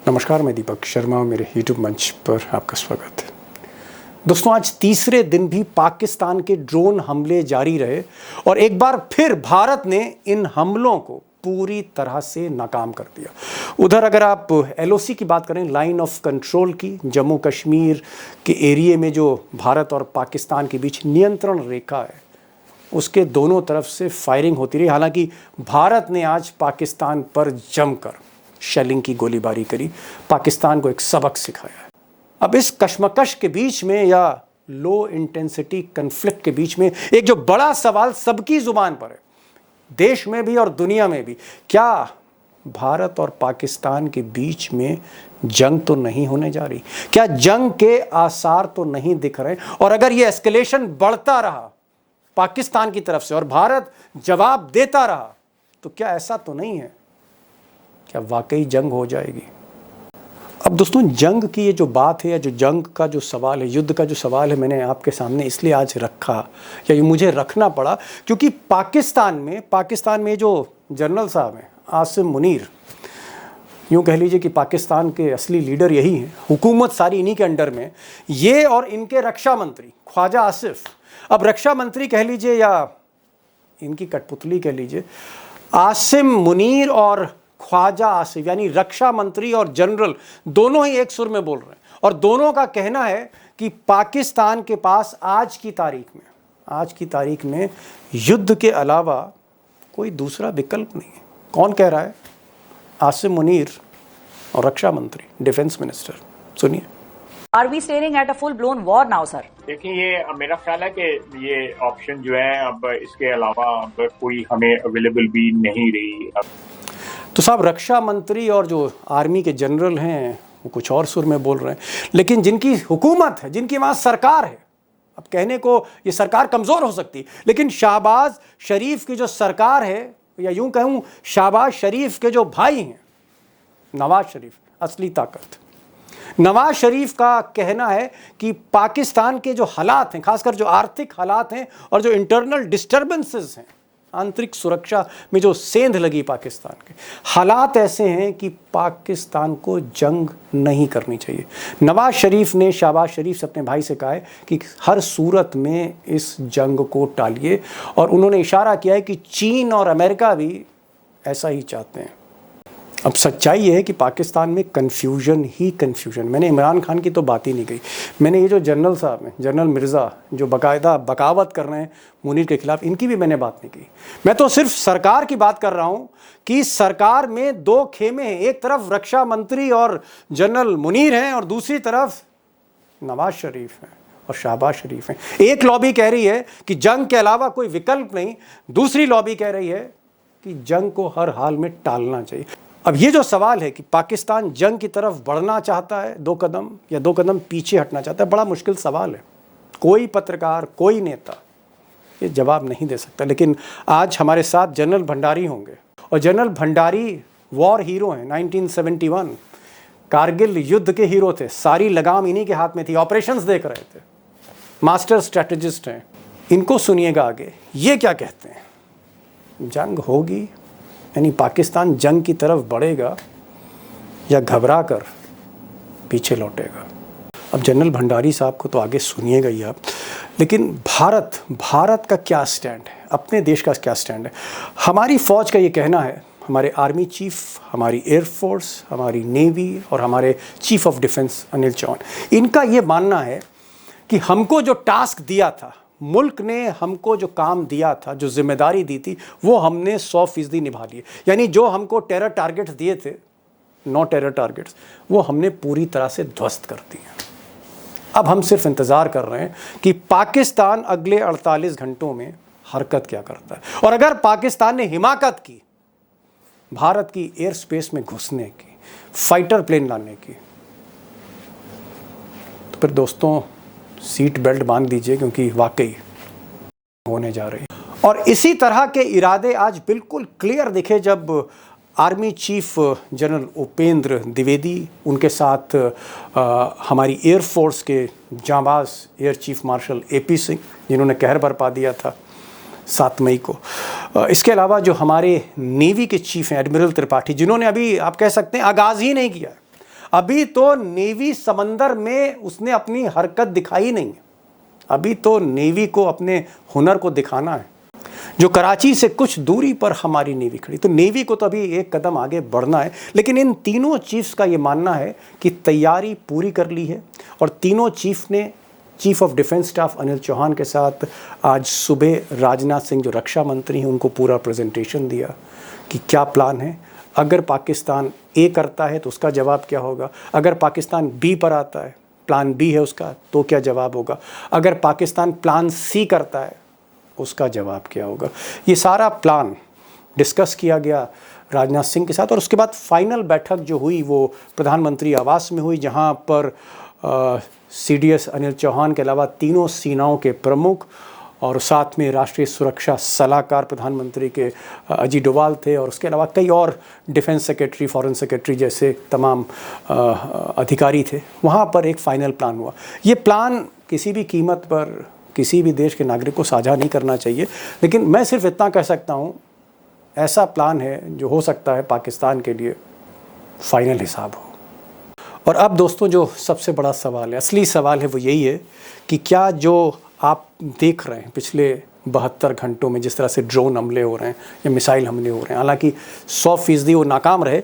नमस्कार, मैं दीपक शर्मा और मेरे यूट्यूब मंच पर आपका स्वागत है। दोस्तों, आज तीसरे दिन भी पाकिस्तान के ड्रोन हमले जारी रहे और एक बार फिर भारत ने इन हमलों को पूरी तरह से नाकाम कर दिया। उधर अगर आप LOC की बात करें, लाइन ऑफ कंट्रोल की, जम्मू कश्मीर के एरिए में जो भारत और पाकिस्तान के बीच नियंत्रण रेखा है, उसके दोनों तरफ से फायरिंग होती रही। हालांकि भारत ने आज पाकिस्तान पर जमकर शेलिंग की गोलीबारी करी, पाकिस्तान को एक सबक सिखाया है। अब इस कशमकश के बीच में या लो इंटेंसिटी कन्फ्लिक्ट के बीच में एक जो बड़ा सवाल सबकी जुबान पर है, देश में भी और दुनिया में भी, क्या भारत और पाकिस्तान के बीच में जंग तो नहीं होने जा रही? क्या जंग के आसार तो नहीं दिख रहे? और अगर ये एस्केलेशन बढ़ता रहा पाकिस्तान की तरफ से और भारत जवाब देता रहा, तो क्या ऐसा तो नहीं है, क्या वाकई जंग हो जाएगी? अब दोस्तों, जंग की ये जो बात है या जो जंग का जो सवाल है, युद्ध का जो सवाल है, मैंने आपके सामने इसलिए आज रखा या ये मुझे रखना पड़ा क्योंकि पाकिस्तान में जो जनरल साहब हैं, आसिम मुनीर, यूँ कह लीजिए कि पाकिस्तान के असली लीडर यही हैं, हुकूमत सारी इन्हीं के अंडर में, ये और इनके रक्षा मंत्री ख्वाजा आसिफ, अब रक्षा मंत्री कह लीजिए या इनकी कठपुतली कह लीजिए, आसिम मुनीर और ख्वाजा आसिफ यानी रक्षा मंत्री और जनरल दोनों ही एक सुर में बोल रहे हैं और दोनों का कहना है कि पाकिस्तान के पास आज की तारीख में युद्ध के अलावा कोई दूसरा विकल्प नहीं है। कौन कह रहा है? आसिम मुनीर और रक्षा मंत्री, डिफेंस मिनिस्टर। सुनिए। Are we staring at a full-blown war now, sir? देखिए, ये मेरा ख्याल है कि ये ऑप्शन जो है अब इसके अलावा अब कोई हमें अवेलेबल भी नहीं रही। तो साहब, रक्षा मंत्री और जो आर्मी के जनरल हैं वो कुछ और सुर में बोल रहे हैं, लेकिन जिनकी हुकूमत है, जिनकी वहाँ सरकार है, अब कहने को ये सरकार कमज़ोर हो सकती, लेकिन शहबाज शरीफ की जो सरकार है, या यूँ कहूँ शहबाज शरीफ के जो भाई हैं, नवाज शरीफ, असली ताकत। नवाज शरीफ का कहना है कि पाकिस्तान के जो हालात हैं, खासकर जो आर्थिक हालात हैं और जो इंटरनल डिस्टर्बेंसेस हैं, आंतरिक सुरक्षा में जो सेंध लगी पाकिस्तान के, हालात ऐसे हैं कि पाकिस्तान को जंग नहीं करनी चाहिए। नवाज शरीफ ने शहबाज शरीफ से अपने भाई से कहा है कि हर सूरत में इस जंग को टालिए, और उन्होंने इशारा किया है कि चीन और अमेरिका भी ऐसा ही चाहते हैं। अब सच्चाई ये है कि पाकिस्तान में कन्फ्यूजन ही कन्फ्यूजन। मैंने इमरान खान की तो बात ही नहीं कही, मैंने ये जो जनरल साहब हैं, जनरल मिर्ज़ा, जो बाकायदा बगावत कर रहे हैं मुनीर के खिलाफ, इनकी भी मैंने बात नहीं की। मैं तो सिर्फ सरकार की बात कर रहा हूँ कि सरकार में दो खेमे हैं, एक तरफ रक्षा मंत्री और जनरल मुनीर हैं और दूसरी तरफ नवाज शरीफ हैं और शहबाज शरीफ हैं। एक लॉबी कह रही है कि जंग के अलावा कोई विकल्प नहीं, दूसरी लॉबी कह रही है कि जंग को हर हाल में टालना चाहिए। अब ये जो सवाल है कि पाकिस्तान जंग की तरफ बढ़ना चाहता है 2 कदम या 2 कदम पीछे हटना चाहता है, बड़ा मुश्किल सवाल है। कोई पत्रकार, कोई नेता ये जवाब नहीं दे सकता। लेकिन आज हमारे साथ जनरल भंडारी होंगे, और जनरल भंडारी वॉर हीरो हैं। 1971 कारगिल युद्ध के हीरो थे, सारी लगाम इन्हीं के हाथ में थी, ऑपरेशंस देख रहे थे, मास्टर स्ट्रेटेजिस्ट हैं। इनको सुनिएगा आगे ये क्या कहते हैं। जंग होगी यानी पाकिस्तान जंग की तरफ बढ़ेगा या घबरा कर पीछे लौटेगा? अब जनरल भंडारी साहब को तो आगे सुनिएगा ही आप, लेकिन भारत का क्या स्टैंड है, अपने देश का क्या स्टैंड है? हमारी फ़ौज का ये कहना है, हमारे आर्मी चीफ, हमारी एयरफोर्स, हमारी नेवी और हमारे chief of defence Anil Chauhan, इनका ये मानना है कि हमको जो टास्क दिया था, मुल्क ने हमको जो काम दिया था, जो जिम्मेदारी दी थी, वो हमने 100% निभा लिए। यानी जो हमको टेरर टारगेट्स दिए थे, 9 टेरर टारगेट्स, वो हमने पूरी तरह से ध्वस्त कर दिए। अब हम सिर्फ इंतज़ार कर रहे हैं कि पाकिस्तान अगले 48 घंटों में हरकत क्या करता है। और अगर पाकिस्तान ने हिमाकत की भारत की एयर स्पेस में घुसने की, फाइटर प्लेन लाने की, तो फिर दोस्तों सीट बेल्ट बांध दीजिए, क्योंकि वाकई होने जा रही है। और इसी तरह के इरादे आज बिल्कुल क्लियर दिखे जब army chief general Upendra Dwivedi, उनके साथ हमारी एयरफोर्स के जांबाज air chief marshal AP Singh, जिन्होंने कहर बरपा दिया था 7 मई को, इसके अलावा जो हमारे नेवी के चीफ हैं एडमिरल त्रिपाठी, जिन्होंने अभी आप कह सकते हैं आगाज़ ही नहीं किया, अभी तो नेवी समंदर में उसने अपनी हरकत दिखाई नहीं है। अभी तो नेवी को अपने हुनर को दिखाना है। जो कराची से कुछ दूरी पर हमारी नेवी खड़ी, तो नेवी को तो अभी एक कदम आगे बढ़ना है। लेकिन इन तीनों चीफ्स का ये मानना है कि तैयारी पूरी कर ली है, और तीनों चीफ ने chief of defence staff Anil Chauhan के साथ आज सुबह राजनाथ सिंह जो रक्षा मंत्री हैं उनको पूरा प्रेजेंटेशन दिया कि क्या प्लान है। अगर पाकिस्तान ए करता है तो उसका जवाब क्या होगा, अगर पाकिस्तान बी पर आता है, प्लान बी है उसका, तो क्या जवाब होगा, अगर पाकिस्तान प्लान सी करता है उसका जवाब क्या होगा। ये सारा प्लान डिस्कस किया गया राजनाथ सिंह के साथ। और उसके बाद फाइनल बैठक जो हुई वो प्रधानमंत्री आवास में हुई, जहां पर CDS अनिल चौहान के अलावा तीनों सेनाओं के प्रमुख और साथ में राष्ट्रीय सुरक्षा सलाहकार प्रधानमंत्री के अजीत डोवाल थे, और उसके अलावा कई और डिफेंस सेक्रेटरी, फॉरेन सेक्रेटरी जैसे तमाम अधिकारी थे। वहाँ पर एक फ़ाइनल प्लान हुआ। ये प्लान किसी भी कीमत पर किसी भी देश के नागरिक को साझा नहीं करना चाहिए, लेकिन मैं सिर्फ इतना कह सकता हूँ, ऐसा प्लान है जो हो सकता है पाकिस्तान के लिए फ़ाइनल हिसाब हो। और अब दोस्तों जो सबसे बड़ा सवाल है, असली सवाल है, वो यही है कि क्या जो आप देख रहे हैं पिछले 72 घंटों में जिस तरह से ड्रोन हमले हो रहे हैं या मिसाइल हमले हो रहे हैं, हालांकि 100% वो नाकाम रहे,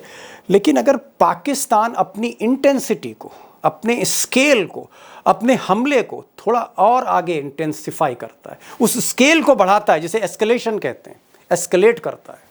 लेकिन अगर पाकिस्तान अपनी इंटेंसिटी को, अपने स्केल को, अपने हमले को थोड़ा और आगे इंटेंसिफाई करता है, उस स्केल को बढ़ाता है, जिसे एस्केलेशन कहते हैं, एस्केलेट करता है,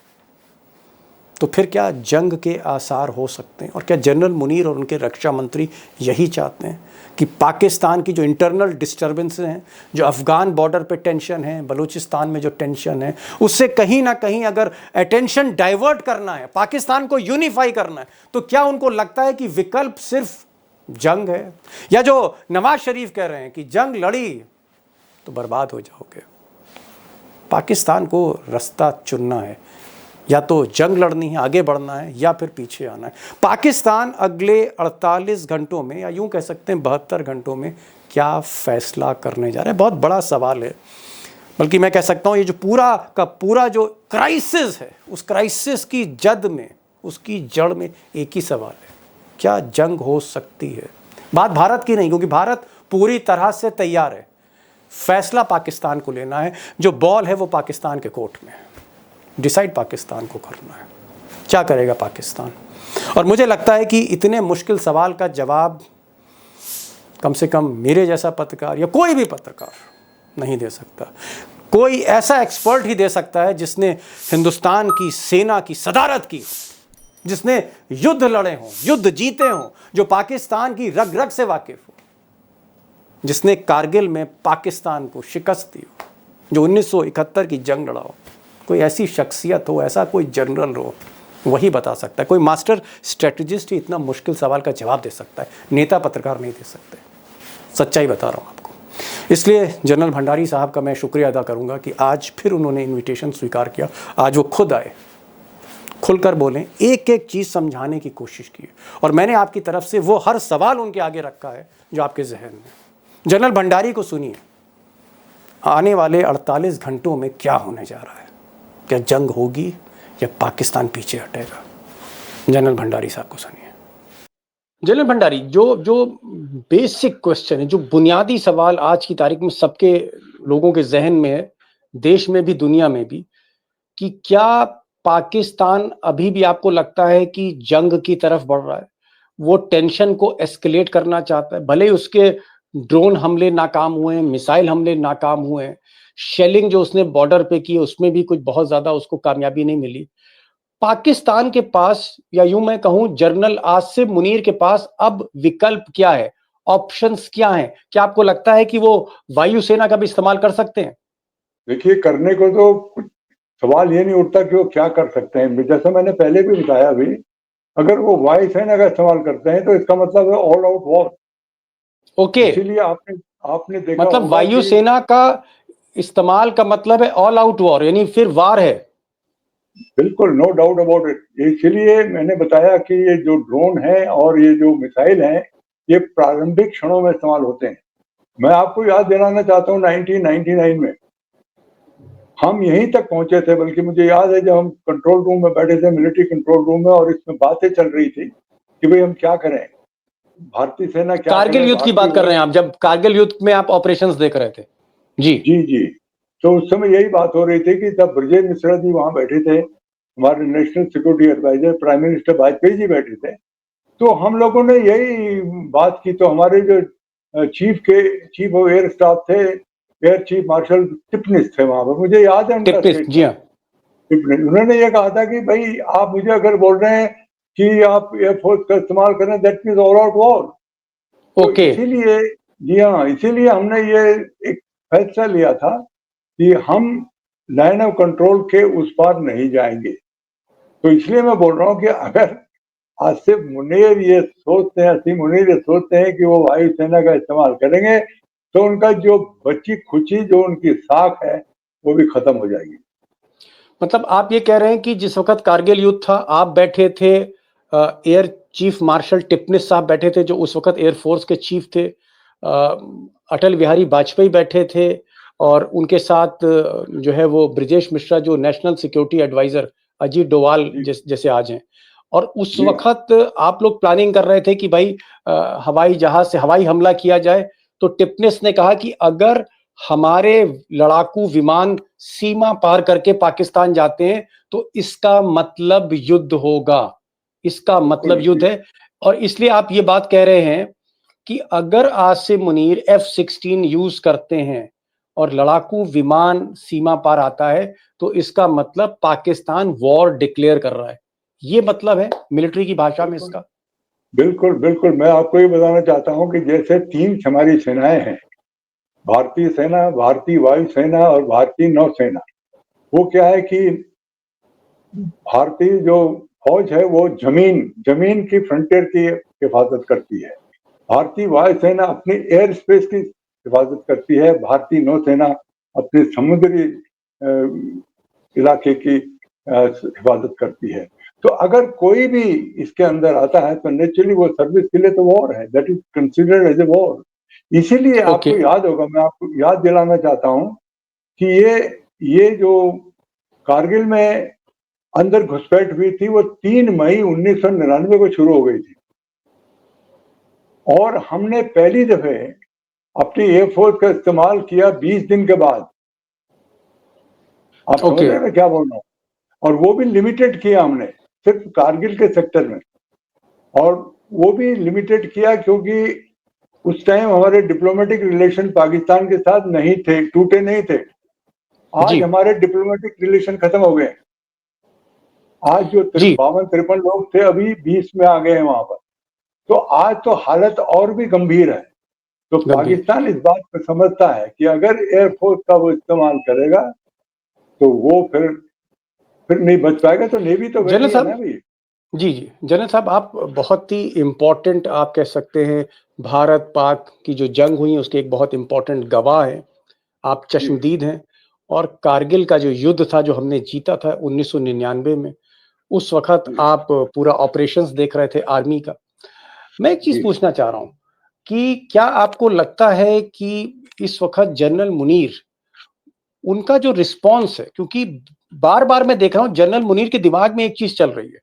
तो फिर क्या जंग के आसार हो सकते हैं। और क्या जनरल मुनीर और उनके रक्षा मंत्री यही चाहते हैं कि पाकिस्तान की जो इंटरनल डिस्टर्बेंस हैं, जो अफ़गान बॉर्डर पे टेंशन है, बलूचिस्तान में जो टेंशन है, उससे कहीं ना कहीं अगर अटेंशन डाइवर्ट करना है, पाकिस्तान को यूनिफाई करना है, तो क्या उनको लगता है कि विकल्प सिर्फ जंग है? या जो नवाज शरीफ कह रहे हैं कि जंग लड़ी तो बर्बाद हो जाओगे। पाकिस्तान को रास्ता चुनना है, या तो जंग लड़नी है, आगे बढ़ना है, या फिर पीछे आना है। पाकिस्तान अगले 48 घंटों में, या यूं कह सकते हैं 72 घंटों में, क्या फैसला करने जा रहा है, बहुत बड़ा सवाल है। बल्कि मैं कह सकता हूं ये जो पूरा का पूरा जो क्राइसिस है, उस क्राइसिस की जद में, उसकी जड़ में एक ही सवाल है, क्या जंग हो सकती है। बात भारत की नहीं, क्योंकि भारत पूरी तरह से तैयार है। फैसला पाकिस्तान को लेना है, जो बॉल है वो पाकिस्तान के कोर्ट में है, डिसाइड पाकिस्तान को करना है, क्या करेगा पाकिस्तान। और मुझे लगता है कि इतने मुश्किल सवाल का जवाब कम से कम मेरे जैसा पत्रकार या कोई भी पत्रकार नहीं दे सकता। कोई ऐसा एक्सपर्ट ही दे सकता है जिसने हिंदुस्तान की सेना की सदारत की, जिसने युद्ध लड़े हों, युद्ध जीते हों, जो पाकिस्तान की रग रग से वाकिफ हो, जिसने कारगिल में पाकिस्तान को शिकस्त दी हो, जो 1971 की जंग लड़ा हो। कोई ऐसी शख्सियत हो, ऐसा कोई जनरल हो, वही बता सकता है। कोई मास्टर स्ट्रेटजिस्ट ही इतना मुश्किल सवाल का जवाब दे सकता है, नेता पत्रकार नहीं दे सकते। सच्चाई बता रहा हूँ आपको। इसलिए जनरल भंडारी साहब का मैं शुक्रिया अदा करूँगा कि आज फिर उन्होंने इन्विटेशन स्वीकार किया। आज वो खुद आए, खुलकर बोलें, एक एक चीज़ समझाने की कोशिश की, और मैंने आपकी तरफ से वो हर सवाल उनके आगे रखा है जो आपके जहन में। जनरल भंडारी को सुनिए, आने वाले 48 घंटों में क्या होने जा रहा है, क्या जंग होगी या पाकिस्तान पीछे हटेगा। जनरल भंडारी साहब को सुनिए। जनरल भंडारी, जो बेसिक क्वेश्चन है, जो बुनियादी सवाल आज की तारीख में सबके लोगों के जहन में है, देश में भी दुनिया में भी, कि क्या पाकिस्तान अभी भी आपको लगता है कि जंग की तरफ बढ़ रहा है, वो टेंशन को एस्केलेट करना चाहता है। भले ही उसके ड्रोन हमले नाकाम हुए हैं, मिसाइल हमले नाकाम हुए हैं, शेलिंग जो उसने बॉर्डर पे की उसमें भी कुछ बहुत ज्यादा उसको कामयाबी नहीं मिली। पाकिस्तान के पास, या यूं मैं कहूं जनरल आसिफ मुनीर के पास अब विकल्प क्या है, ऑप्शंस क्या हैं? क्या आपको लगता है कि वो वायुसेना का भी इस्तेमाल कर सकते हैं? देखिए, करने को तो कुछ सवाल ये नहीं उठता कि वो क्या कर सकते हैं। जैसा मैंने पहले भी बताया, अभी अगर वो वायुसेना का इस्तेमाल करते हैं तो इसका मतलब है ऑल आउट वॉर। ओके, इसीलिए आपने देखा मतलब वायुसेना का इस्तेमाल का मतलब है ऑल आउट वॉर, यानी फिर वार है। बिल्कुल, नो डाउट अबाउट इट। इसीलिए मैंने बताया कि ये जो ड्रोन है और ये जो मिसाइल है, ये प्रारंभिक क्षणों में इस्तेमाल होते हैं। मैं आपको याद दिलाना चाहता हूँ, 1999 में हम यहीं तक पहुंचे थे। बल्कि मुझे याद है जब हम कंट्रोल रूम में बैठे थे, मिलिट्री कंट्रोल रूम में, और इसमें बातें चल रही थी कि भाई हम क्या करें। भारतीय सेना क्या कारगिल करे, युद्ध की बात कर रहे हैं आप, जब कारगिल युद्ध में आप ऑपरेशंस देख रहे थे? जी जी जी। तो उस समय यही बात हो रही थी कि तब ब्रजेश मिश्रा जी वहां बैठे थे, हमारे national security adviser prime minister Vajpayee ji बैठे थे। तो हम लोगों ने यही बात की, तो हमारे जो चीफ ऑफ एयर स्टाफ थे, एयर चीफ मार्शल टिपनिस थे वहां पर, मुझे याद है उनका टिप्पणी, जी स्टेटमेंट। हाँ। टिपनिस, उन्होंने ये कहा था कि भाई आप मुझे अगर बोल रहे हैं कि आप एयरफोर्स का इस्तेमाल करें, that means all out war. तो ओके, इसीलिए, जी हाँ, इसीलिए हमने ये एक फैसला लिया था कि हम लाइन ऑफ कंट्रोल के उस पार नहीं जाएंगे। तो इसलिए मैं बोल रहा हूँ कि अगर आसिफ मुनीर ये सोचते हैं, असीम मुनीर ये सोचते हैं कि वो वायुसेना का इस्तेमाल करेंगे, तो उनका जो बची खुची जो उनकी साख है वो भी खत्म हो जाएगी। मतलब आप ये कह रहे हैं कि जिस वक्त कारगिल युद्ध था, आप बैठे थे, एयर चीफ मार्शल टिपनिस साहब बैठे थे जो उस वक्त एयरफोर्स के चीफ थे, अटल बिहारी वाजपेयी बैठे थे, और उनके साथ जो है वो ब्रजेश मिश्रा जो national security adviser, Ajit Doval जैसे आज हैं। और उस जी वक्त आप लोग प्लानिंग कर रहे थे कि भाई हवाई जहाज से हवाई हमला किया जाए। तो टिपनिस ने कहा कि अगर हमारे लड़ाकू विमान सीमा पार करके पाकिस्तान जाते हैं तो इसका मतलब युद्ध होगा, इसका मतलब युद्ध है। और इसलिए आप ये बात कह रहे हैं कि अगर आसिम मुनीर F-16 यूज करते हैं और लड़ाकू विमान सीमा पार आता है तो इसका मतलब पाकिस्तान वॉर डिक्लेयर कर रहा है, ये मतलब है मिलिट्री की भाषा में इसका। बिल्कुल बिल्कुल। मैं आपको ये बताना चाहता हूँ कि जैसे तीन हमारी सेनाएं हैं, भारतीय सेना, भारतीय वायुसेना और भारतीय नौसेना। वो क्या है कि भारतीय जो फौज है वो जमीन जमीन की फ्रंटियर की हिफाजत करती है, भारतीय वायुसेना अपनी एयर स्पेस की हिफाजत करती है, भारतीय नौसेना अपने समुद्री इलाके की हिफाजत करती है। तो अगर कोई भी इसके अंदर आता है तो नेचुरली वो सर्विस के लिए तो वॉर है, that is considered as a war. इसीलिए ओके, आपको याद होगा, मैं आपको याद दिलाना चाहता हूं कि ये जो कारगिल में अंदर घुसपैठ हुई थी वो 3 मई 1999 को शुरू हो गई थी, और हमने पहली दफे अपनी एयरफोर्स का इस्तेमाल किया 20 दिन के बाद। आप समझ ओके, रहे हैं मैं क्या बोल रहा हूँ? और वो भी लिमिटेड किया हमने, सिर्फ कारगिल के सेक्टर में। और वो भी लिमिटेड किया क्योंकि उस टाइम हमारे डिप्लोमेटिक रिलेशन पाकिस्तान के साथ नहीं थे, टूटे नहीं थे। जी आज हमारे डिप्लोमेटिक रिलेशन खत्म हो गए। आज जो जी, 52-53 लोग थे अभी 20 में आ गए हैं वहां पर। तो आज तो हालत और भी गंभीर है। तो गंभीर। पाकिस्तान इस बात को समझता है कि अगर एयरफोर्स का वो इस्तेमाल करेगा तो वो फिर नहीं बच पाएगा। तो नेवी तो जनरल वही है ना साहब, भाई। जी जी, जनरल साहब, आप बहुत ही इम्पोर्टेंट, आप कह सकते हैं भारत पाक की जो जंग हुई उसके एक बहुत इम्पोर्टेंट गवाह हैं, आप जी चश्मदीद हैं। और कारगिल का जो युद्ध था जो हमने जीता था 1999 में, उस वक्त जी आप पूरा ऑपरेशंस देख रहे थे आर्मी का। मैं एक चीज जी। पूछना चाह रहा हूं कि क्या आपको लगता है कि इस वक्त जनरल मुनीर, उनका जो रिस्पॉन्स है, क्योंकि बार बार मैं देख रहा हूं जनरल मुनीर के दिमाग में एक चीज चल रही है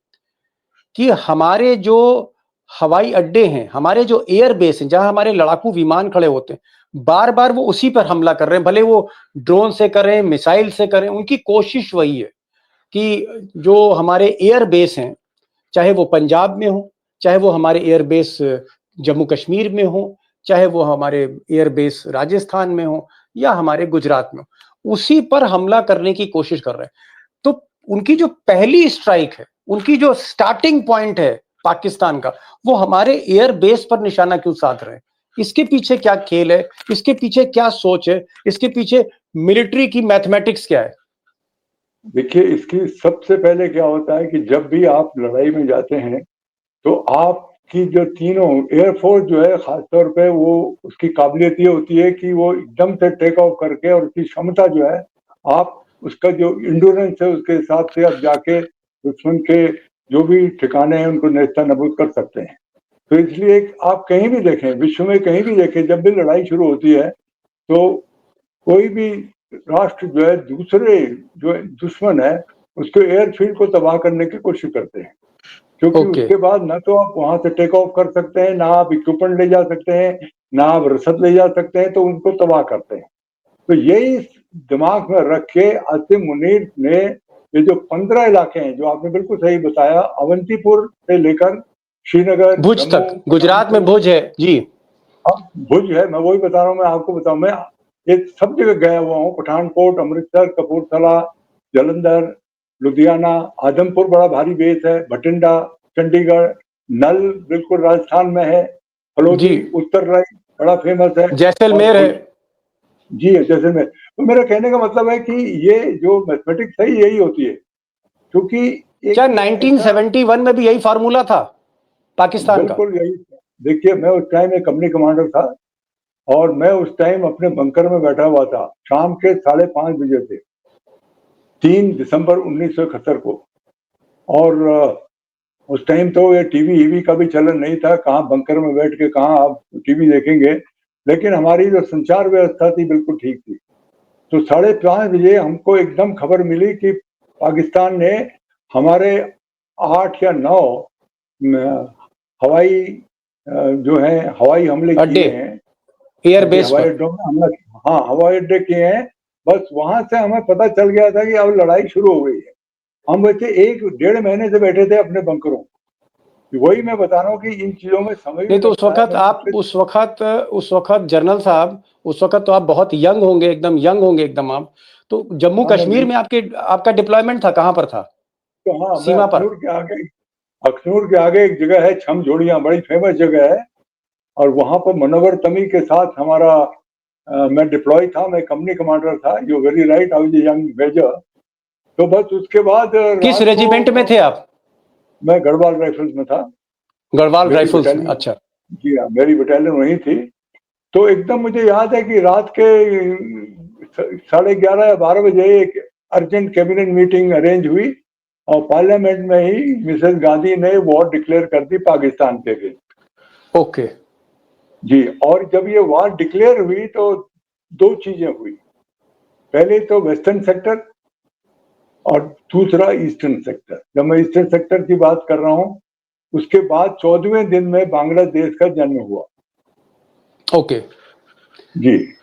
कि हमारे जो हवाई अड्डे हैं, हमारे जो एयर बेस हैं जहां हमारे लड़ाकू विमान खड़े होते हैं, बार बार वो उसी पर हमला कर रहे हैं, भले वो ड्रोन से करें, मिसाइल से करें, उनकी कोशिश वही है कि जो हमारे एयर बेस हैं, चाहे वो पंजाब में हो, चाहे वो हमारे एयर बेस जम्मू कश्मीर में हो, चाहे वो हमारे एयर बेस राजस्थान में हो या हमारे गुजरात में हो, उसी पर हमला करने की कोशिश कर रहे हैं। तो उनकी जो पहली स्ट्राइक है, उनकी जो स्टार्टिंग पॉइंट है पाकिस्तान का, वो हमारे एयर बेस पर निशाना क्यों साध रहे हैं? इसके पीछे क्या खेल है? इसके पीछे क्या सोच है? इसके पीछे मिलिट्री की मैथमेटिक्स क्या है? देखिए, इसकी सबसे पहले क्या होता है कि जब भी आप लड़ाई में जाते हैं तो आपकी जो तीनों एयरफोर्स जो है खासतौर पे वो उसकी काबिलियत ये होती है कि वो एकदम से टेक ऑफ करके, और उसकी क्षमता जो है, आप उसका जो इंड्योरेंस है उसके हिसाब से आप जाके दुश्मन के जो भी ठिकाने हैं उनको नेस्ता नबूद कर सकते हैं। तो इसलिए आप कहीं भी देखें, विश्व में कहीं भी देखें, जब भी लड़ाई शुरू होती है तो कोई भी राष्ट्र जो है दूसरे जो दुश्मन है उसके एयरफील्ड को तबाह करने की कोशिश करते हैं। क्योंकि ओके। उसके बाद ना तो आप वहां से टेक ऑफ कर सकते हैं, ना आप इक्विपमेंट ले जा सकते हैं, ना आप रसद ले जा सकते हैं, तो उनको तबाह करते हैं। तो यही दिमाग में रख के आसिम मुनीर ने ये जो 15 इलाके हैं, जो आपने बिल्कुल सही बताया, अवंतीपुर से लेकर श्रीनगर, भुज जम्मू, तक, गुजरात में पठानकोट, भुज है जी। भुज है, मैं वही बता रहा हूँ, मैं आपको बताऊं, मैं ये सब जगह गया हुआ हूँ, पठानकोट, अमृतसर, कपूरथला, जलंधर, लुधियाना, आदमपुर बड़ा भारी बेस है, भटिंडा, चंडीगढ़, नल बिल्कुल राजस्थान में है, जी। हलोदी, उत्तरराय बड़ा फेमस है, और जैसलमेर है। जी है जैसलमेर। तो मेरा कहने का मतलब है कि ये जो मैथमेटिक्स है यही होती है, क्योंकि क्या एक ऐसा 1971 में भी यही फार्मूला था पाकिस्तान का? बिल्कुल यही। देखिए, मैं उस टाइम एक कंपनी कमांडर था, और मैं उस टाइम अपने बंकर में बैठा हुआ था, शाम के 5:30 बजे थे, 3 दिसंबर 1971 को। और उस टाइम तो ये टीवी ईवी का भी चलन नहीं था, कहाँ बंकर में बैठ के कहाँ आप टीवी देखेंगे, लेकिन हमारी जो संचार व्यवस्था थी बिल्कुल ठीक थी। तो 5:30 बजे हमको एकदम खबर मिली कि पाकिस्तान ने हमारे 8 या 9 हवाई जो है हवाई हमले अड्डे, किए हैं। जी, एयरबेस हवाई पर। अड्डों में हमला, हाँ हवाई अड्डे किए हैं। बस वहां से हमें पता चल गया था कि अब लड़ाई शुरू हो गई है। हम वैसे 1 डेढ़ महीने से बैठे थे अपने बंकरों। वही मैं बता रहा हूँ कि इन चीजों में समय भी नहीं तो उस लगता है। वक्त आप, उस वक्त जनरल साहब, उस वक्त तो आप बहुत यंग होंगे, एकदम यंग होंगे एकदम आप। तो जम्मू हाँ, कश्मीर में आपका डिप्लॉयमेंट था, कहाँ पर था? तो हाँ, मैं सीमा पर? अखनूर के आगे एक जगह है छमझोड़ियाँ, बड़ी फेमस जगह है, और वहां पर मनोवर तमी के साथ हमारा मैं डिप्लॉय था, मैं कंपनी कमांडर था। You very right, I was young major. तो बस उसके बाद किस रात को रेजिमेंट में थे आप? मैं गढ़वाल राइफल्स में था। गढ़वाल मेरी राइफल्स में, बटालियन, अच्छा। जी हाँ, मेरी बटालियन वही थी। तो एकदम मुझे याद है कि रात के 11:30 या 12 बजे एक अर्जेंट कैबिनेट मीटिंग अरेंज हुई, और पार्लियामेंट में ही मिसेस गांधी ने वॉर डिक्लेयर कर दी पाकिस्तान के अगेंस्ट। ओके। जी, और जब ये वॉर डिक्लेयर हुई तो दो चीजें हुई। पहले तो वेस्टर्न सेक्टर, और दूसरा ईस्टर्न सेक्टर। जब मैं ईस्टर्न सेक्टर की बात कर रहा हूँ, उसके बाद 14वें दिन में बांग्लादेश का जन्म हुआ। ओके। जी,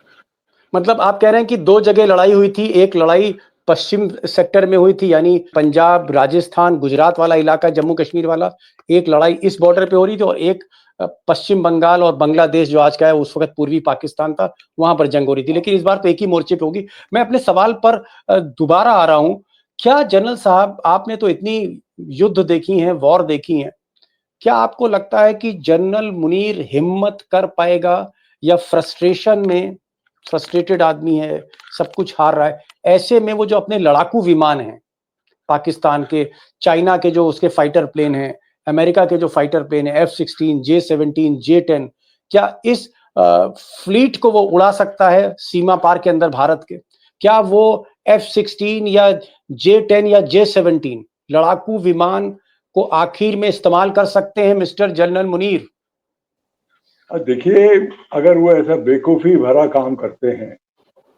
मतलब आप कह रहे हैं कि दो जगह लड़ाई हुई थी। एक लड़ाई पश्चिम सेक्टर में हुई थी, यानी पंजाब, राजस्थान, गुजरात वाला इलाका, जम्मू कश्मीर वाला। एक लड़ाई इस बॉर्डर पे हो रही थी, और एक पश्चिम बंगाल और बांग्लादेश जो आज का है, उस वक्त पूर्वी पाकिस्तान था, वहां पर जंग हो रही थी। लेकिन इस बार तो एक ही मोर्चे पे होगी। मैं अपने सवाल पर दोबारा आ रहा हूं। क्या जनरल साहब, आपने तो इतनी युद्ध देखी हैं, वॉर देखी हैं, क्या आपको लगता है कि जनरल मुनीर हिम्मत कर पाएगा, या फ्रस्ट्रेशन में, फ्रस्ट्रेटेड आदमी है, सब कुछ हार रहा है, ऐसे में वो जो अपने लड़ाकू विमान हैं पाकिस्तान के, चाइना के जो उसके फाइटर प्लेन हैं, अमेरिका के जो फाइटर प्लेन है F-16, J-17, J-10, क्या इस फ्लीट को वो उड़ा सकता है सीमा पार के अंदर भारत के? क्या वो F-16 या J-10 या J-17 लड़ाकू विमान को आखिर में इस्तेमाल कर सकते हैं मिस्टर जनरल मुनीर? देखिए, अगर वो ऐसा बेवकूफ़ी भरा काम करते हैं,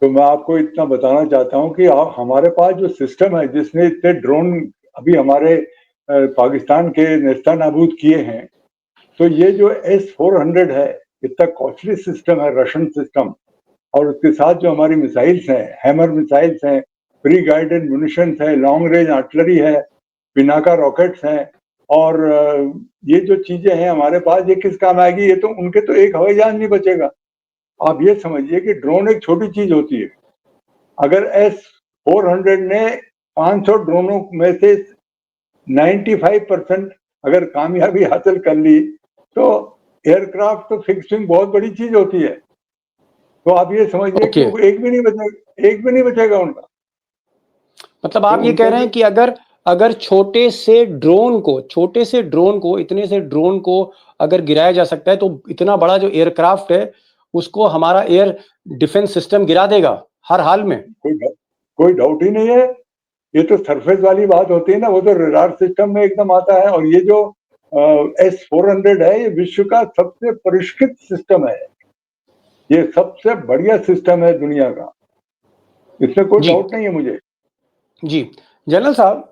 तो मैं आपको इतना बताना चाहता हूँ कि हमारे पास जो सिस्टम है, जिसने इतने ड्रोन अभी हमारे पाकिस्तान के नेस्ता नाबूद किए हैं, तो ये जो S-400 है, इतना कॉस्टली सिस्टम है, रशियन सिस्टम। और उसके साथ जो हमारी मिसाइल्स हैं, हैमर मिसाइल्स हैं, प्री गाइडेड म्यूनिशंस है, लॉन्ग रेंज आर्टिलरी है, पिनाका रॉकेट्स हैं, और ये जो चीजें हैं हमारे पास, ये किस काम आएगी? ये तो उनके तो एक हवाई जहाज नहीं बचेगा। आप ये समझिए कि ड्रोन एक छोटी चीज होती है। अगर S-400 ने 500 ड्रोनों में से 95% अगर कामयाबी हासिल कर ली, तो एयरक्राफ्ट तो फिक्स विंग बहुत बड़ी चीज होती है। तो आप ये समझिए कि ओके। वो एक भी नहीं बचेगा, एक भी नहीं बचेगा उनका। मतलब तो आप ये कह उनको रहे जो, हैं कि अगर अगर छोटे से ड्रोन को, इतने से ड्रोन को अगर गिराया जा सकता है, तो इतना बड़ा जो एयरक्राफ्ट है उसको हमारा एयर डिफेंस सिस्टम गिरा देगा हर हाल में। कोई डाउट ही नहीं है। ये तो सरफेस वाली बात होती है ना, वो तो रडार सिस्टम में एकदम आता है। और ये जो S-400 है, ये विश्व का सबसे परिष्कृत सिस्टम है। ये सबसे बढ़िया सिस्टम है दुनिया का, इसमें कोई जी डाउट नहीं है मुझे। जी। जनरल साहब,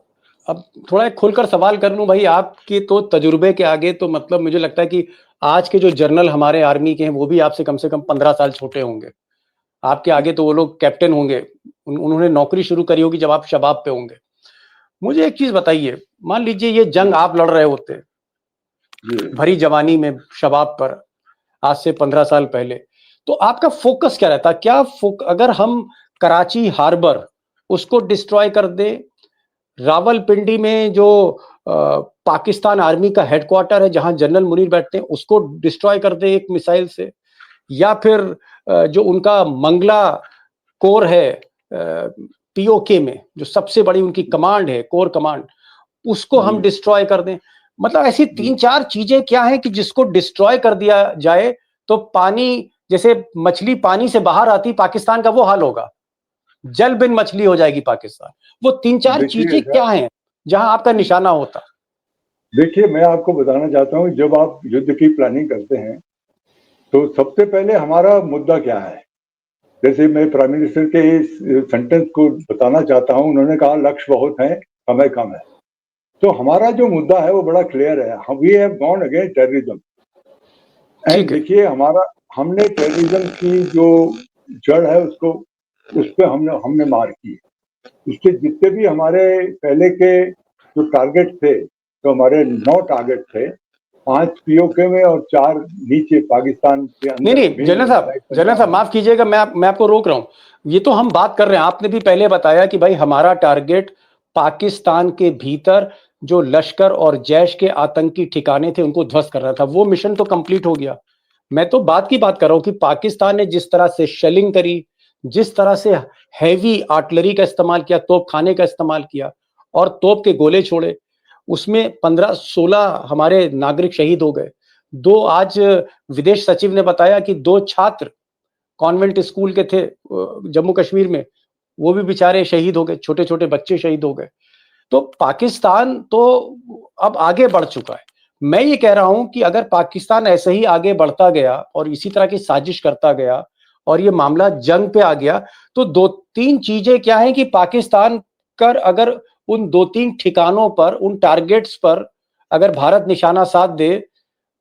अब थोड़ा एक खुलकर सवाल कर लूं भाई, आपके तो तजुर्बे के आगे तो मतलब मुझे लगता है कि आज के जो जनरल हमारे आर्मी के हैं वो भी आपसे कम से कम 15 साल छोटे होंगे। आपके आगे तो वो लोग कैप्टन होंगे, उन्होंने नौकरी शुरू करी होगी जब आप शबाब पे होंगे। मुझे एक चीज बताइए, मान लीजिए ये जंग आप लड़ रहे होते भरी जवानी में शबाब पर, आज से 15 साल पहले, तो आपका फोकस क्या रहता? अगर हम कराची हार्बर उसको डिस्ट्रॉय कर दे, रावलपिंडी में जो पाकिस्तान आर्मी का हेडक्वार्टर है जहां जनरल मुनीर बैठते हैं उसको डिस्ट्रॉय कर दे एक मिसाइल से, या फिर जो उनका मंगला कोर है पीओके में जो सबसे बड़ी उनकी कमांड है, कोर कमांड, उसको हम डिस्ट्रॉय कर दें। मतलब ऐसी 3-4 चीजें क्या है कि जिसको डिस्ट्रॉय कर दिया जाए तो पानी, जैसे मछली पानी से बाहर आती पाकिस्तान का वो हाल होगा, जल बिन मछली हो जाएगी पाकिस्तान। वो 3-4 चीजें क्या हैं जहां आपका निशाना होता? देखिए, मैं आपको बताना चाहता हूँ, जब आप युद्ध की प्लानिंग करते हैं तो सबसे पहले हमारा मुद्दा क्या है। जैसे मैं प्राइम मिनिस्टर के इस सेंटेंस को बताना चाहता हूँ, उन्होंने कहा लक्ष्य बहुत है, समय कम है। तो हमारा जो मुद्दा है वो बड़ा क्लियर है, we have gone against terrorism. And देखिए, हमने टेररिज्म की जो जड़ है उसको, उस पर हमने मार की। उसके जितने भी हमारे पहले के जो टारगेट थे, तो हमारे 9 टारगेट थे, 5 पीओके में और 4 नीचे पाकिस्तान के अंदर। नहीं जनरल साहब माफ कीजिएगा, मैं आपको रोक रहा हूं। ये तो हम बात कर रहे हैं, आपने भी पहले बताया कि भाई हमारा टारगेट पाकिस्तान के भीतर जो लश्कर और जैश के आतंकी ठिकाने थे उनको ध्वस्त करना था। वो मिशन तो कंप्लीट हो गया। मैं तो बात की बात कर रहा हूं कि पाकिस्तान ने जिस तरह से शेलिंग करी, जिस तरह से हैवी आर्टिलरी का इस्तेमाल किया, तोप खाने का इस्तेमाल किया और तोप के गोले छोड़े, उसमें 15-16 हमारे नागरिक शहीद हो गए। आज विदेश सचिव ने बताया कि 2 छात्र कॉन्वेंट स्कूल के थे जम्मू कश्मीर में, वो भी बेचारे शहीद हो गए, छोटे छोटे बच्चे शहीद हो गए। तो पाकिस्तान तो अब आगे बढ़ चुका है। मैं ये कह रहा हूं कि अगर पाकिस्तान ऐसे ही आगे बढ़ता गया और इसी तरह की साजिश करता गया और ये मामला जंग पे आ गया, तो 2-3 चीजें क्या है कि पाकिस्तान कर अगर उन 2-3 ठिकानों पर, उन टारगेट्स पर अगर भारत निशाना साध दे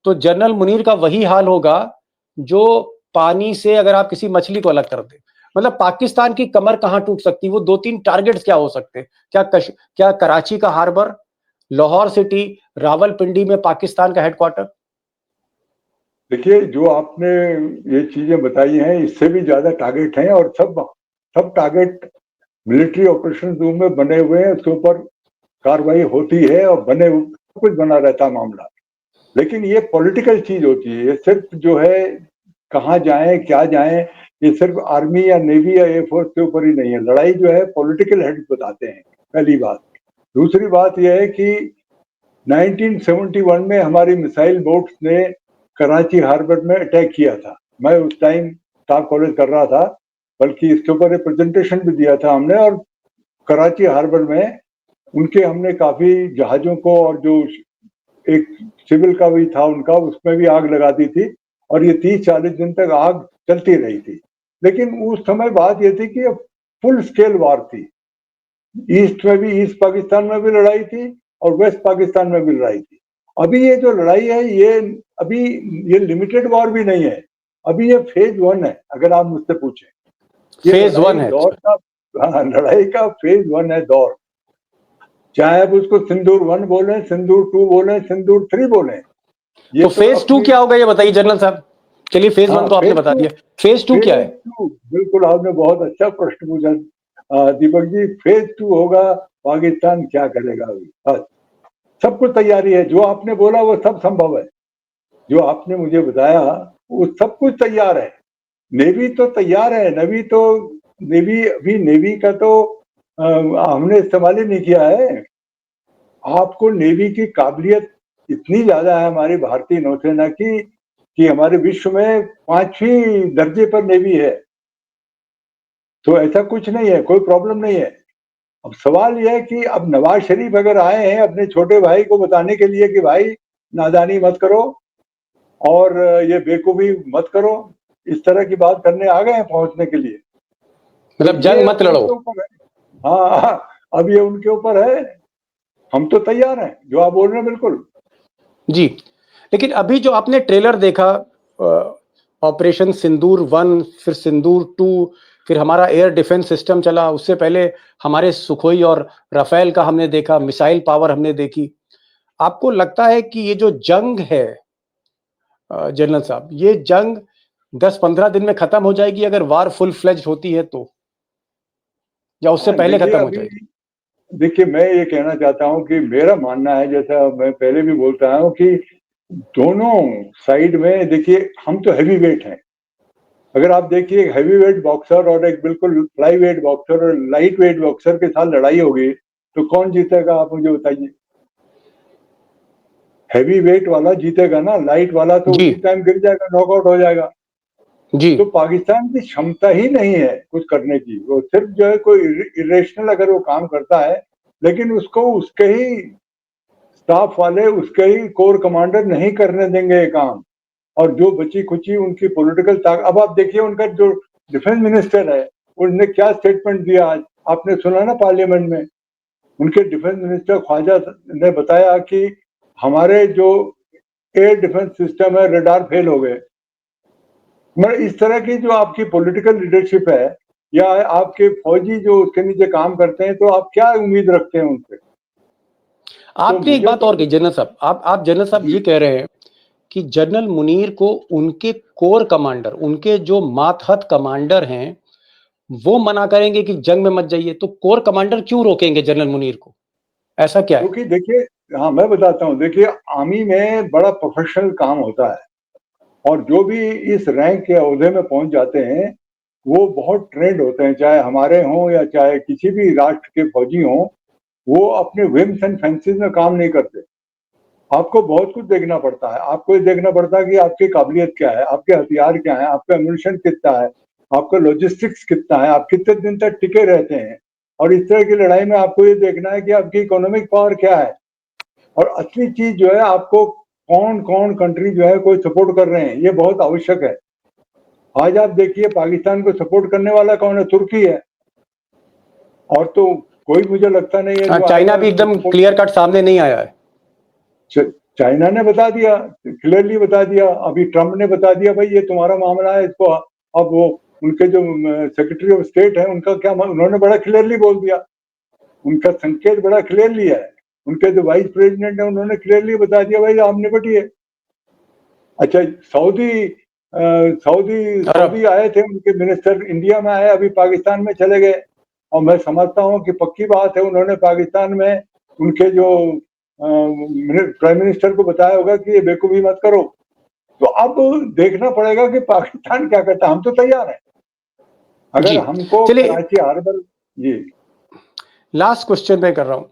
तो जनरल मुनीर का वही हाल होगा जो पानी से अगर आप किसी मछली को अलग कर दे। मतलब पाकिस्तान की कमर कहां टूट सकती है? वो 2-3 टारगेट्स क्या हो सकते हैं? क्या कराची का हार्बर, लाहौर सिटी, रावलपिंडी में पाकिस्तान का हेडक्वार्टर? देखिए, जो आपने ये चीजें बताई हैं, इससे भी ज्यादा टारगेट हैं और सब टारगेट मिलिट्री ऑपरेशन रूम में बने हुए हैं, उसके ऊपर कार्रवाई होती है और कुछ बना रहता मामला। लेकिन ये पॉलिटिकल चीज होती है, ये सिर्फ जो है कहाँ जाएं क्या जाएं, ये सिर्फ आर्मी या नेवी या एयरफोर्स के ऊपर ही नहीं है। लड़ाई जो है पॉलिटिकल हेड बताते हैं, पहली बात। दूसरी बात यह है कि 1971 में हमारी मिसाइल बोट्स ने कराची हार्बर में अटैक किया था। मैं उस टाइम स्टाफ कॉलेज कर रहा था, बल्कि इसके ऊपर एक प्रेजेंटेशन भी दिया था हमने। और कराची हार्बर में उनके हमने काफी जहाजों को, और जो एक सिविल का भी था उनका, उसमें भी आग लगा दी थी और ये 30-40 दिन तक आग चलती रही थी। लेकिन उस समय बात ये थी कि फुल स्केल वार थी। ईस्ट में भी, ईस्ट पाकिस्तान में भी लड़ाई थी और वेस्ट पाकिस्तान में भी लड़ाई थी। अभी ये जो लड़ाई है, ये लिमिटेड वॉर भी नहीं है, अभी ये फेज 1 है। अगर आप मुझसे पूछें, फेज 1 है दौर का, लड़ाई का फेज 1 है दौर। चाहे आप उसको सिंदूर 1 बोले, सिंदूर 2 बोले, सिंदूर 3 बोले। तो फेज 2 क्या होगा ये बताइए जनरल साहब। चलिए फेज 1 तो आपने बता दिया, फेज 2 क्या है? बिल्कुल, आपने बहुत अच्छा प्रश्न पूछा दीपक जी। फेज 2 होगा, पाकिस्तान क्या करेगा अभी। बस सब कुछ तैयारी है, जो आपने बोला वो सब संभव है। जो आपने मुझे बताया वो सब कुछ तैयार है। नेवी तो तैयार है, नेवी का तो हमने इस्तेमाल ही नहीं किया है। आपको नेवी की काबिलियत इतनी ज्यादा है हमारी भारतीय नौसेना की कि हमारे विश्व में 5वीं दर्जे पर नेवी है। तो ऐसा कुछ नहीं है, कोई प्रॉब्लम नहीं है। अब सवाल यह है कि अब नवाज शरीफ अगर आए हैं अपने छोटे भाई को बताने के लिए कि भाई नादानी मत करो और ये बेवकूफी मत करो, इस तरह की बात करने आ गए हैं पहुंचने के लिए। मतलब जंग मत लड़ो। हाँ, अब ये उनके ऊपर है। हम तो तैयार हैं, जो आप बोल रहे हैं बिल्कुल। जी, लेकिन अभी जो आपने ट्रेलर देखा, ऑपरेशन सिंदूर 1, फिर सिंदूर 2, फिर हमारा एयर डिफेंस सिस्टम चला, उससे पहले हमारे सुखोई और राफेल का हमने देखा, मिसाइल पावर हमने देखी। आपको लगता है कि ये जो जंग है जनरल साहब, ये जंग 10-15 दिन में खत्म हो जाएगी अगर वार फुल फ्लेज्ड होती है तो, या उससे हाँ, पहले देखिए खत्म हो अभी, जाएगी? देखिए मैं ये कहना चाहता हूँ कि मेरा मानना है, जैसा मैं पहले भी बोलता हूँ कि दोनों साइड में देखिए हम तो हैवी वेट हैं। अगर आप देखिए एक हैवी वेट बॉक्सर और एक बिल्कुल फ्लाई वेट बॉक्सर और लाइट वेट बॉक्सर के साथ लड़ाई होगी तो कौन जीतेगा, आप मुझे बताइए। हैवी वेट वाला जीतेगा ना, लाइट वाला तो जी उसी टाइम गिर जाएगा, नॉकआउट हो जाएगा। जी। तो पाकिस्तान की क्षमता ही नहीं है कुछ करने की, वो सिर्फ जो है कोई इरेशनल अगर वो काम करता है, लेकिन उसको उसके ही स्टाफ वाले, उसके ही कोर कमांडर नहीं करने देंगे ये काम। और जो बची खुची उनकी पॉलिटिकल ताकत, अब आप देखिए उनका जो डिफेंस मिनिस्टर है उन्होंने क्या स्टेटमेंट दिया आज, आपने सुना ना पार्लियामेंट में। उनके डिफेंस मिनिस्टर ख्वाजा ने बताया कि हमारे जो एयर डिफेंस सिस्टम है रडार फेल हो गए। मैं इस तरह की जो आपकी पॉलिटिकल लीडरशिप है या आपके फौजी जो उसके नीचे काम करते हैं, तो आप क्या उम्मीद रखते हैं उनसे? तो आपने एक मुझे बात तो और कही जनरल साहब, आप जनरल साहब जी, ये कह रहे हैं कि जनरल मुनीर को उनके कोर कमांडर, उनके जो मातहत कमांडर हैं, वो मना करेंगे कि जंग में मत जाइए, तो कोर कमांडर क्यों रोकेंगे जनरल मुनीर को? ऐसा क्या है? क्योंकि देखिए, हाँ मैं बताता हूँ, देखिए आर्मी में बड़ा प्रोफेशनल काम होता है और जो भी इस रैंक के ओहदे में पहुंच जाते हैं वो बहुत ट्रेंड होते हैं, चाहे हमारे हों या चाहे किसी भी राष्ट्र के फौजी हों। वो अपने विम्स एंड फैंसीज में काम नहीं करते। आपको बहुत कुछ देखना पड़ता है, आपको ये देखना पड़ता है कि आपकी काबिलियत क्या है, आपके हथियार क्या है, आपका एम्यूनिशन कितना है, आपका लॉजिस्टिक्स कितना है, आप कितने दिन तक टिके रहते हैं। और इस तरह की लड़ाई में आपको ये देखना है कि आपकी इकोनॉमिक पावर क्या है। और असली चीज जो है आपको कौन कौन कंट्री जो है कोई सपोर्ट कर रहे हैं, ये बहुत आवश्यक है। आज आप देखिए पाकिस्तान को सपोर्ट करने वाला कौन है? तुर्की है। और तो कोई मुझे लगता नहीं है हाँ, जो चाइना आएगा भी इसको एकदम सपोर्ट। क्लियर कट सामने नहीं आया है। चाइना ने बता दिया, क्लियरली बता दिया, अभी ट्रम्प ने बता दिया भाई ये तुम्हारा मामला है, इसको। अब वो उनके जो सेक्रेटरी ऑफ स्टेट है उनका क्या, उन्होंने बड़ा क्लियरली बोल दिया, उनका संकेत बड़ा क्लियरली है। उनके जो वाइस प्रेसिडेंट है उन्होंने क्लियरली बता दिया भाई आप निपटिए। अच्छा, सऊदी सऊदी अरब। सऊदी आए थे, उनके मिनिस्टर इंडिया में आए, अभी पाकिस्तान में चले गए। और मैं समझता हूँ कि पक्की बात है उन्होंने पाकिस्तान में उनके जो प्राइम मिनिस्टर को बताया होगा कि ये बेवकूफ़ी मत करो। तो अब देखना पड़ेगा कि पाकिस्तान क्या करता है। हम तो तैयार हैं अगर जी, हमको चलिए कराची हार्बर। जी लास्ट क्वेश्चन मैं कर रहा हूँ।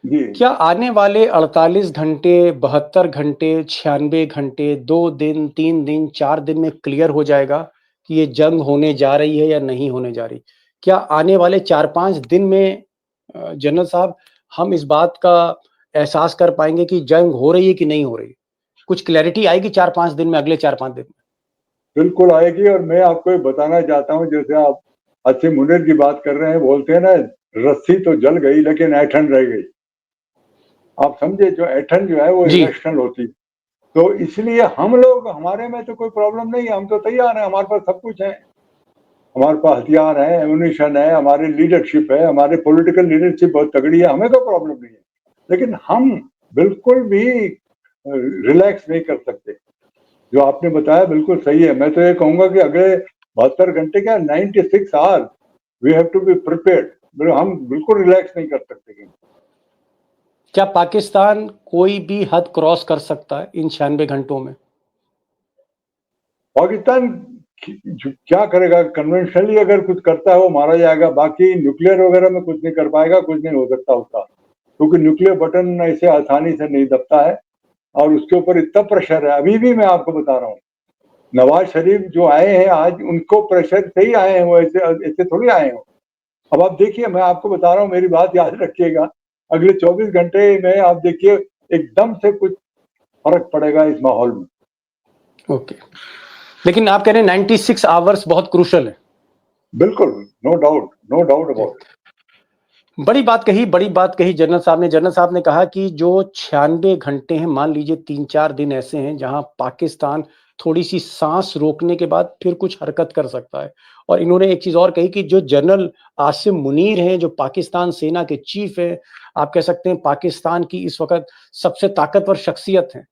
जी। क्या आने वाले 48 घंटे, 72 घंटे, 96 घंटे, 2 दिन, 3 दिन, 4 दिन में क्लियर हो जाएगा कि ये जंग होने जा रही है या नहीं होने जा रही? क्या आने वाले 4-5 दिन में जनरल साहब हम इस बात का एहसास कर पाएंगे कि जंग हो रही है कि नहीं हो रही? कुछ क्लैरिटी आएगी 4-5 दिन में, अगले 4-5 दिन में? बिल्कुल आएगी। और मैं आपको ये बताना चाहता हूँ, जैसे आप अच्छे मुनीर की बात कर रहे हैं, बोलते हैं ना रस्सी तो जल गई लेकिन ऐठन रह गई। आप समझे, जो ऐठन जो है वो जी। इरेशनल होती है। तो इसलिए हम लोग, हमारे में तो कोई प्रॉब्लम नहीं है, हम तो तैयार हैं, हमारे पास सब कुछ है। हमारे पास हथियार है, एम्यूनिशन है, हमारी लीडरशिप है, हमारी पॉलिटिकल लीडरशिप बहुत तगड़ी है, हमें कोई प्रॉब्लम नहीं है। लेकिन हम बिल्कुल भी रिलैक्स नहीं कर सकते। जो आपने बताया बिल्कुल सही है। मैं तो ये कहूंगा कि अगले 72 घंटे क्या, 96 hours we have to be prepared. हम बिल्कुल रिलैक्स नहीं कर सकते। क्या पाकिस्तान कोई भी हद क्रॉस कर सकता है इन 96 घंटों में? पाकिस्तान क्या करेगा? कन्वेंशनली अगर कुछ करता है वो मारा जाएगा, बाकी न्यूक्लियर वगैरह में कुछ नहीं कर पाएगा, कुछ नहीं हो सकता उसका। क्योंकि न्यूक्लियर बटन ऐसे आसानी से नहीं दबता है और उसके ऊपर इतना प्रेशर है। अभी भी मैं आपको बता रहा हूँ, नवाज शरीफ जो आए हैं आज, उनको प्रेशर से ही आए हैं, वो ऐसे ऐसे थोड़ी आए हैं। अब आप देखिए, मैं आपको बता रहा हूँ, मेरी बात याद रखिएगा, अगले 24 घंटे में आप देखिए एकदम से कुछ फर्क पड़ेगा इस माहौल में। ओके, लेकिन आप कह रहे हैं 96 आवर्स बहुत क्रूशल है। बिल्कुल, no doubt, no doubt about it. बड़ी बात कही जनरल साहब ने कहा कि जो 96 घंटे हैं, मान लीजिए 3-4 दिन ऐसे हैं जहां पाकिस्तान थोड़ी सी सांस रोकने के बाद फिर कुछ हरकत कर सकता है। और इन्होंने एक चीज और कही कि जो जनरल आसिम मुनीर हैं, जो पाकिस्तान सेना के चीफ है, आप कह सकते हैं पाकिस्तान की इस वक्त सबसे ताकतवर शख्सियत है,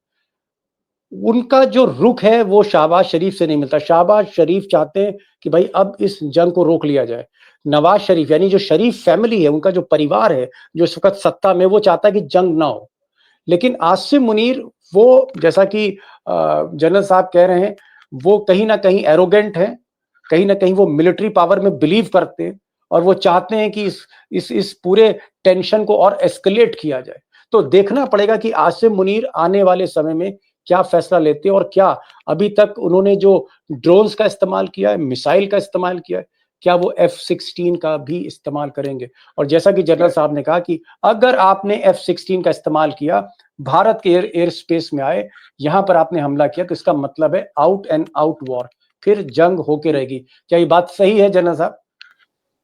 उनका जो रुख है वो शहबाज शरीफ से नहीं मिलता। शहबाज शरीफ चाहते हैं कि भाई अब इस जंग को रोक लिया जाए। नवाज शरीफ यानी जो शरीफ फैमिली है, उनका जो परिवार है जो इस वक्त सत्ता में, वो चाहता है कि जंग ना हो। लेकिन आसिम मुनीर, वो जैसा कि जनरल साहब कह रहे हैं, वो कहीं ना कहीं एरोगेंट है, कहीं ना कहीं वो मिलिट्री पावर में बिलीव करते हैं और वो चाहते हैं कि इस पूरे टेंशन को और एस्केलेट किया जाए। तो देखना पड़ेगा कि आसिम मुनीर आने वाले समय में क्या फैसला लेते हैं और क्या अभी तक उन्होंने जो ड्रोन्स का इस्तेमाल किया है, मिसाइल का इस्तेमाल किया है, क्या वो F-16 का भी इस्तेमाल करेंगे। और जैसा कि जनरल साहब ने कहा कि अगर आपने F-16 का इस्तेमाल किया, भारत के एयर स्पेस में आए, यहां पर आपने हमला किया, तो इसका मतलब है आउट एंड आउट वॉर, फिर जंग होके रहेगी। क्या ये बात सही है जनरल साहब?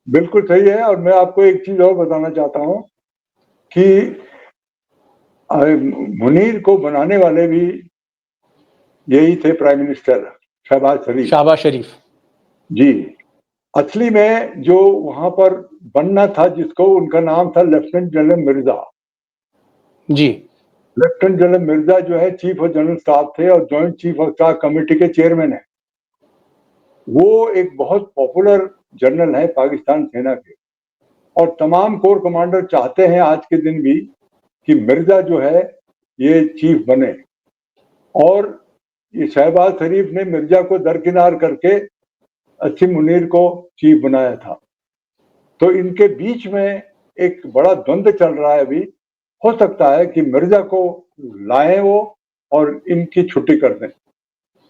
बिल्कुल सही है। और मैं आपको एक चीज और बताना चाहता हूं कि मुनीर को बनाने वाले भी यही थे, प्राइम मिनिस्टर शहबाज शरीफ जी। असली में जो वहां पर बनना था, जिसको, उनका नाम था लेफ्टिनेंट जनरल मिर्जा जी। लेफ्टिनेंट जनरल मिर्जा जो है चीफ ऑफ जनरल स्टाफ थे और joint chief of staff committee के चेयरमैन है। वो एक बहुत पॉपुलर जनरल है पाकिस्तान सेना के, और तमाम कोर कमांडर चाहते हैं आज के दिन भी कि मिर्जा जो है ये चीफ बने। और ये शहबाज शरीफ ने मिर्जा को दरकिनार करके आसिम मुनीर को चीफ बनाया था। तो इनके बीच में एक बड़ा द्वंद्व चल रहा है अभी। हो सकता है कि मिर्जा को लाएं वो और इनकी छुट्टी कर दें।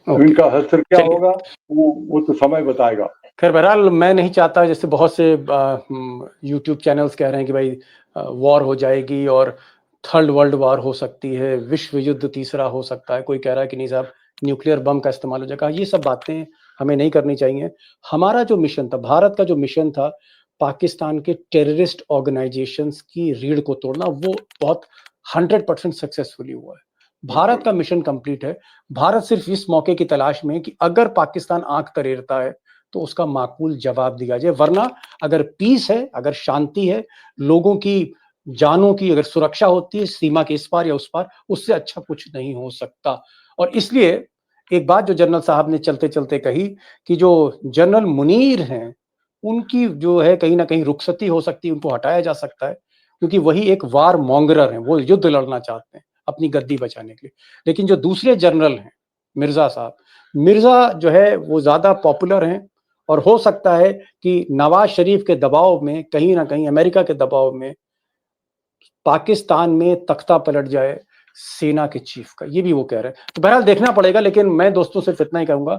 इनका हस्तर क्या होगा वो तो समय बताएगा। खैर, बहरहाल मैं नहीं चाहता, जैसे बहुत से यूट्यूब चैनल्स कह रहे हैं कि भाई वॉर हो जाएगी और थर्ड वर्ल्ड वॉर हो सकती है, विश्व युद्ध तीसरा हो सकता है। कोई कह रहा है कि नहीं साहब, न्यूक्लियर बम का इस्तेमाल हो जाएगा। ये सब बातें हमें नहीं करनी चाहिए। हमारा जो मिशन था, भारत का जो मिशन था, पाकिस्तान के टेररिस्ट ऑर्गेनाइजेशंस की रीढ़ को तोड़ना, वो बहुत 100% सक्सेसफुली हुआ है। भारत का मिशन कंप्लीट है। भारत सिर्फ इस मौके की तलाश में है कि अगर पाकिस्तान आंख तरेरता है तो उसका माकूल जवाब दिया जाए। वरना अगर पीस है, अगर शांति है, लोगों की जानों की अगर सुरक्षा होती है सीमा के इस पार या उस पार, उससे अच्छा कुछ नहीं हो सकता। और इसलिए एक बात जो जनरल साहब ने चलते चलते कही कि जो जनरल मुनीर हैं, उनकी जो है कहीं ना कहीं रुखसती हो सकती है, उनको हटाया जा सकता है, क्योंकि वही एक वार मॉन्गरर है, वो युद्ध लड़ना चाहते हैं अपनी गद्दी बचाने के लिए। लेकिन जो दूसरे जनरल हैं, मिर्जा साहब, मिर्जा जो है वो ज्यादा पॉपुलर हैं, और हो सकता है कि नवाज शरीफ के दबाव में, कहीं ना कहीं अमेरिका के दबाव में, पाकिस्तान में तख्ता पलट जाए सेना के चीफ का। ये भी वो कह रहे हैं। तो बहरहाल देखना पड़ेगा। लेकिन मैं दोस्तों सिर्फ इतना ही कहूंगा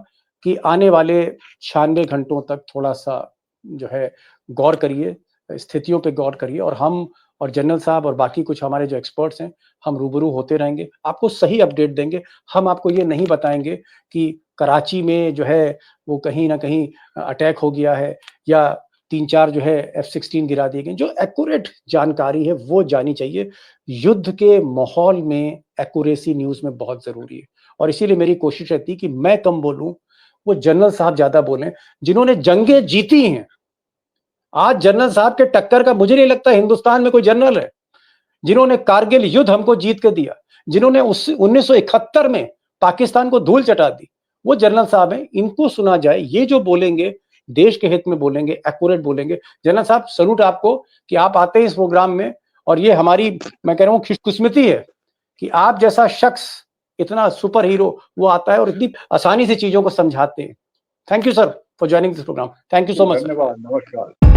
कि आने वाले 96 घंटों तक थोड़ा सा जो है गौर करिए, स्थितियों पे गौर करिए, और हम और जनरल साहब और बाकी कुछ हमारे जो एक्सपर्ट्स हैं, हम रूबरू होते रहेंगे, आपको सही अपडेट देंगे। हम आपको ये नहीं बताएंगे कि कराची में जो है वो कहीं ना कहीं अटैक हो गया है या 3-4 जो है F-16 गिरा दिए गए। जो एक्यूरेट जानकारी है वो जानी चाहिए। युद्ध के माहौल में एक्यूरेसी न्यूज़ में बहुत ज़रूरी है, और इसीलिए मेरी कोशिश रहती है कि मैं कम बोलूं, वो जनरल साहब ज़्यादा बोलें, जिन्होंने जंगें जीती हैं। आज जनरल साहब के टक्कर का मुझे नहीं लगता हिंदुस्तान में कोई जनरल है, जिन्होंने कारगिल युद्ध हमको जीत के दिया, जिन्होंने 1971 में पाकिस्तान को धूल चटा दी, वो जनरल साहब हैं। इनको सुना जाए। ये जो बोलेंगे देश के हित में बोलेंगे, एक्यूरेट बोलेंगे। जनरल साहब, सलूट आपको कि आप आते हैं इस प्रोग्राम में, और ये हमारी, मैं कह रहा हूँ, खुशकिस्मती है कि आप जैसा शख्स, इतना सुपर हीरो, वो आता है और इतनी आसानी से चीजों को समझाते हैं। Thank you sir for joining this programme. Thank you so much. धन्यवाद, नमस्कार।